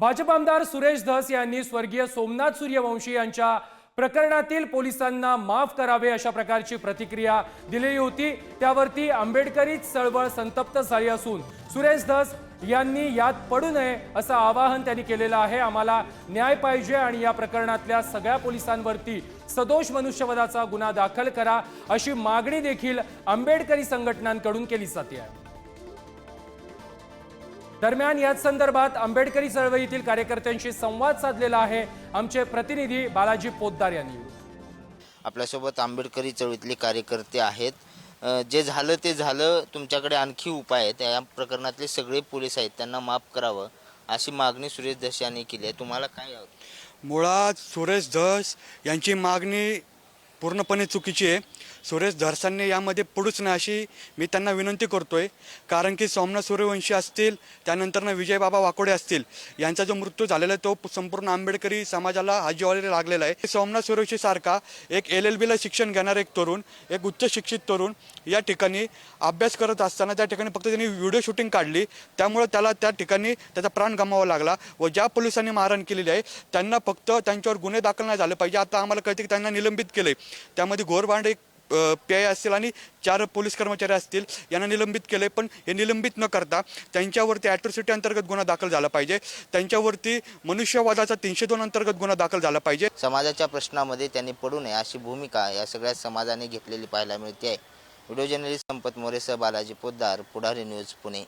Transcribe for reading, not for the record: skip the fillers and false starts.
भाजप आमदार सुरेश धस यांनी स्वर्गीय सोमनाथ सूर्यवंशी यांच्या प्रकरणातील पोलिसांना माफ करावे अशा प्रकारची प्रतिक्रिया दिलेली होती। त्यावरती आंबेडकरी चळवळ संतप्त झाली असून सुरेश धस यांनी यात पडू नये असं आवाहन त्यांनी केलेलं आहे। आम्हाला न्याय पाहिजे आणि या प्रकरणातल्या सगळ्या पोलिसांवरती सदोष मनुष्यवधाचा गुन्हा दाखल करा अशी मागणी देखील आंबेडकरी संघटनांकडून केली जाते। दरम्यान याच संदर्भात आंबेडकरी चळवळीतील कार्यकर्त्यांशी संवाद साधलेला आहे आमचे प्रतिनिधी बालाजी पोद्दार यांनी। आपल्यासोबत आंबेडकरी चळवळीतले कार्यकर्ते आहेत। जे झालं ते झालं, तुमच्याकडे आणखी उपाय आहेत? या प्रकरणातले सगळे पोलीस आहेत त्यांना माफ करावं अशी मागणी सुरेश धस यांनी केली आहे। तुम्हाला काय वाटतं? मुळात सुरेश धस यांची मागणी पूर्णपणे चुकीची आहे। सुरेश धसांनी यामध्ये पडूच नाही अशी मी त्यांना विनंती करतोय, कारण की सोमनाथ सूर्यवंशी असतील, त्यानंतर विजयबाबा वाकोडे असतील, यांचा जो मृत्यू झालेला आहे तो संपूर्ण आंबेडकरी समाजाला हाजीवाला लागलेला आहे। सोमनाथ सूर्यवंशी सारखा एक LLBला शिक्षण घेणारा एक तरुण, एक उच्च शिक्षित तरुण या ठिकाणी अभ्यास करत असताना त्या ठिकाणी फक्त त्यांनी व्हिडिओ शूटिंग काढली, त्यामुळे त्याला त्या ठिकाणी त्याचा प्राण गमावा लागला। व ज्या पोलिसांनी मारहाण केलेली आहे त्यांना फक्त त्यांच्यावर गुन्हे दाखल नाही झाले पाहिजे। आता आम्हाला कळते की त्यांना निलंबित केले, त्यामध्ये घोरबांड एक PI असतील आणि 4 पोलीस कर्मचारी असतील, यांना निलंबित केले। पण हे निलंबित न करता त्यांच्यावरती ॲट्रॉसिटी अंतर्गत गुन्हा दाखल झाला पाहिजे, त्यांच्यावरती मनुष्यवधाचा 302 अंतर्गत गुन्हा दाखल झाला पाहिजे। समाजाच्या प्रश्नामध्ये त्यांनी पडू नये अशी भूमिका या सगळ्या समाजाने घेतलेली पाहायला मिळते आहे। व्हिडिओ जर्नलिस्ट संपत मोरेसह बालाजी पोद्दार, पुढारी न्यूज, पुणे।